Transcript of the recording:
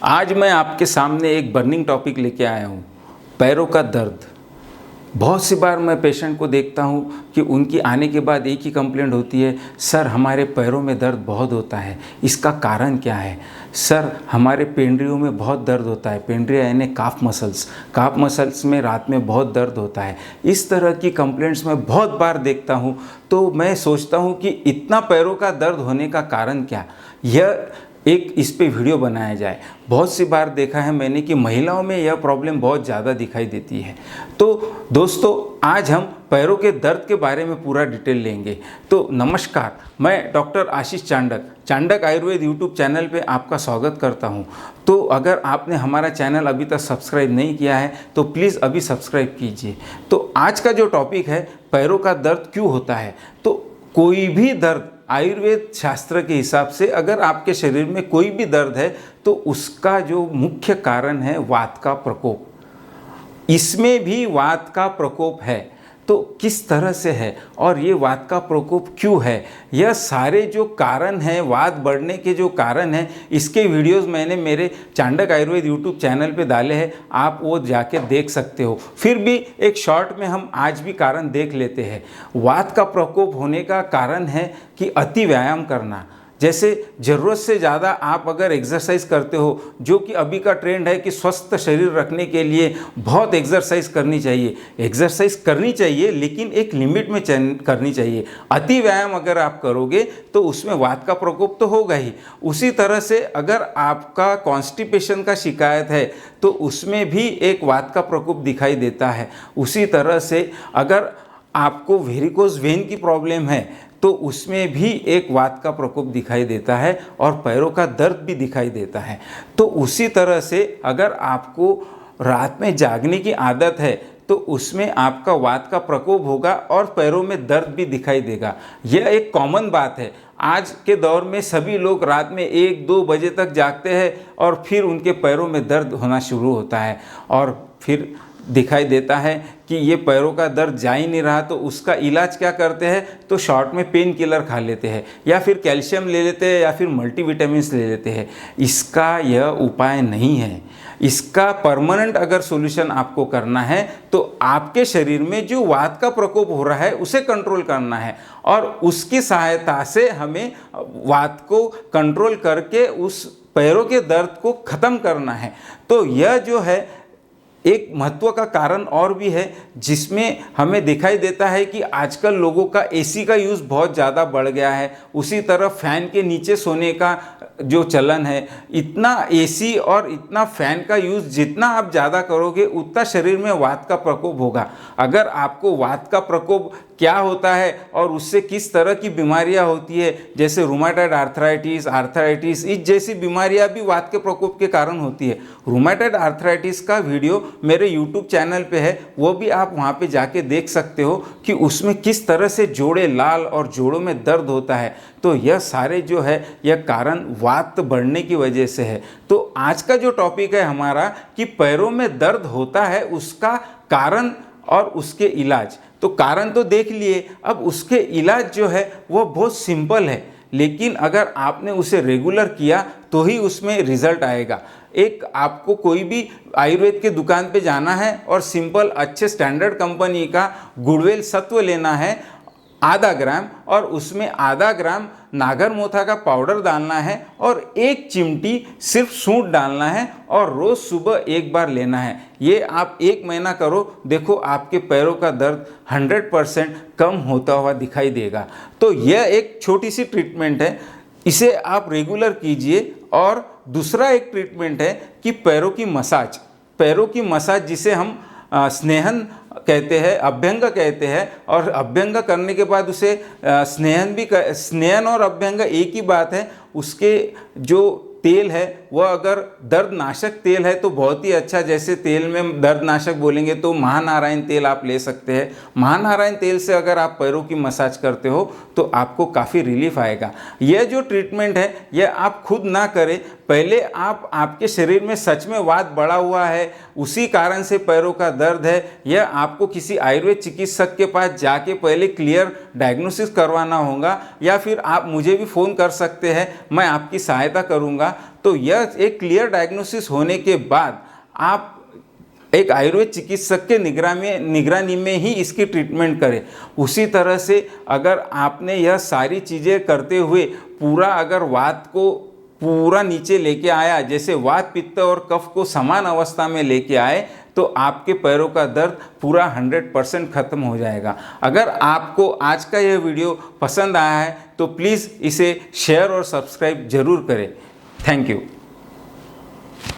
आज मैं आपके सामने एक बर्निंग टॉपिक लेके आया हूँ, पैरों का दर्द। बहुत सी बार मैं पेशेंट को देखता हूँ कि उनकी आने के बाद एक ही कंप्लेंट होती है, सर हमारे पैरों में दर्द बहुत होता है, इसका कारण क्या है? सर हमारे पेंड्रियों में बहुत दर्द होता है, पेंड्रिया यानी काफ मसल्स में रात में बहुत दर्द होता है। इस तरह की कंप्लेंट्स मैं बहुत बार देखता हूँ, तो मैं सोचता हूँ कि इतना पैरों का दर्द होने का कारण क्या, यह एक इस पे वीडियो बनाया जाए। बहुत सी बार देखा है मैंने कि महिलाओं में यह प्रॉब्लम बहुत ज़्यादा दिखाई देती है। तो दोस्तों, आज हम पैरों के दर्द के बारे में पूरा डिटेल लेंगे। तो नमस्कार, मैं डॉक्टर आशीष चांडक आयुर्वेद यूट्यूब चैनल पे आपका स्वागत करता हूं। तो अगर आपने हमारा चैनल अभी तक सब्सक्राइब नहीं किया है तो प्लीज़ अभी सब्सक्राइब कीजिए। तो आज का जो टॉपिक है, पैरों का दर्द क्यों होता है। तो कोई भी दर्द आयुर्वेद शास्त्र के हिसाब से अगर आपके शरीर में कोई भी दर्द है तो उसका जो मुख्य कारण है वात का प्रकोप। इसमें भी वात का प्रकोप है, तो किस तरह से है और ये वात का प्रकोप क्यों है, यह सारे जो कारण हैं, वात बढ़ने के जो कारण हैं, इसके वीडियोस मैंने मेरे चांडक आयुर्वेद यूट्यूब चैनल पे डाले हैं, आप वो जाके देख सकते हो। फिर भी एक शॉर्ट में हम आज भी कारण देख लेते हैं। वात का प्रकोप होने का कारण है कि अति व्यायाम करना। जैसे ज़रूरत से ज़्यादा आप अगर एक्सरसाइज करते हो, जो कि अभी का ट्रेंड है कि स्वस्थ शरीर रखने के लिए बहुत एक्सरसाइज करनी चाहिए। एक्सरसाइज करनी चाहिए लेकिन एक लिमिट में करनी चाहिए। अति व्यायाम अगर आप करोगे तो उसमें वात का प्रकोप तो होगा ही। उसी तरह से अगर आपका कॉन्स्टिपेशन का शिकायत है तो उसमें भी एक वात का प्रकोप दिखाई देता है। उसी तरह से अगर आपको वेरिकोज वेन की प्रॉब्लम है तो उसमें भी एक वात का प्रकोप दिखाई देता है और पैरों का दर्द भी दिखाई देता है। तो उसी तरह से अगर आपको रात में जागने की आदत है तो उसमें आपका वात का प्रकोप होगा और पैरों में दर्द भी दिखाई देगा। यह एक कॉमन बात है। आज के दौर में सभी लोग रात में 1-2 बजे तक जागते हैं और फिर उनके पैरों में दर्द होना शुरू होता है और फिर दिखाई देता है कि ये पैरों का दर्द जा ही नहीं रहा। तो उसका इलाज क्या करते हैं, तो शॉर्ट में पेन किलर खा लेते हैं या फिर कैल्शियम ले लेते हैं या फिर मल्टीविटामिन्स ले लेते हैं। इसका यह उपाय नहीं है। इसका परमानेंट अगर सॉल्यूशन आपको करना है तो आपके शरीर में जो वात का प्रकोप हो रहा है उसे कंट्रोल करना है और उसकी सहायता से हमें वात को कंट्रोल करके उस पैरों के दर्द को ख़त्म करना है। तो यह जो है एक महत्व का कारण और भी है, जिसमें हमें दिखाई देता है कि आजकल लोगों का एसी का यूज़ बहुत ज़्यादा बढ़ गया है। उसी तरह फैन के नीचे सोने का जो चलन है, इतना एसी और इतना फैन का यूज़ जितना आप ज़्यादा करोगे उतना शरीर में वात का प्रकोप होगा। अगर आपको वात का प्रकोप क्या होता है और उससे किस तरह की बीमारियां होती है, जैसे रूमेटॉइड आर्थराइटिस इस जैसी बीमारियां भी वात के प्रकोप के कारण होती है। रूमेटॉइड आर्थराइटिस का वीडियो मेरे यूट्यूब चैनल पे है, वो भी आप वहाँ पे जाके देख सकते हो कि उसमें किस तरह से जोड़े लाल और जोड़ों में दर्द होता है। तो यह सारे जो है यह कारण वात बढ़ने की वजह से है। तो आज का जो टॉपिक है हमारा कि पैरों में दर्द होता है, उसका कारण और उसके इलाज। तो कारण तो देख लिए, अब उसके इलाज जो है वो बहुत सिंपल है, लेकिन अगर आपने उसे रेगुलर किया तो ही उसमें रिजल्ट आएगा। एक आपको कोई भी आयुर्वेद के दुकान पे जाना है और सिंपल अच्छे स्टैंडर्ड कंपनी का गुड़वेल सत्व लेना है आधा ग्राम, और उसमें आधा ग्राम नागरमोथा का पाउडर डालना है और 1 चिमटी सिर्फ सूंठ डालना है और रोज़ सुबह 1 बार लेना है। ये आप 1 महीना करो, देखो आपके पैरों का दर्द 100% कम होता हुआ दिखाई देगा। तो यह एक छोटी सी ट्रीटमेंट है, इसे आप रेगुलर कीजिए। और दूसरा एक ट्रीटमेंट है कि पैरों की मसाज जिसे हम स्नेहन कहते हैं, अभ्यंग कहते हैं, और अभ्यंग करने के बाद उसे स्नेहन और अभ्यंग एक ही बात है। उसके जो तेल है वह अगर दर्दनाशक तेल है तो बहुत ही अच्छा, जैसे तेल में दर्दनाशक बोलेंगे तो महानारायण तेल आप ले सकते हैं। महानारायण तेल से अगर आप पैरों की मसाज करते हो तो आपको काफ़ी रिलीफ आएगा। यह जो ट्रीटमेंट है यह आप खुद ना करें, पहले आपके शरीर में सच में वात बढ़ा हुआ है, उसी कारण से पैरों का दर्द है, यह आपको किसी आयुर्वेद चिकित्सक के पास जाके पहले क्लियर डायग्नोसिस करवाना होगा, या फिर आप मुझे भी फ़ोन कर सकते हैं, मैं आपकी सहायता करूंगा। तो यह एक क्लियर डायग्नोसिस होने के बाद आप एक आयुर्वेद चिकित्सक के निगरानी में ही इसकी ट्रीटमेंट करें। उसी तरह से अगर आपने यह सारी चीज़ें करते हुए पूरा अगर वात को पूरा नीचे लेके आया, जैसे वात पित्त और कफ को समान अवस्था में लेके आए, तो आपके पैरों का दर्द पूरा 100% खत्म हो जाएगा। अगर आपको आज का यह वीडियो पसंद आया है तो प्लीज़ इसे शेयर और सब्सक्राइब जरूर करें। Thank you.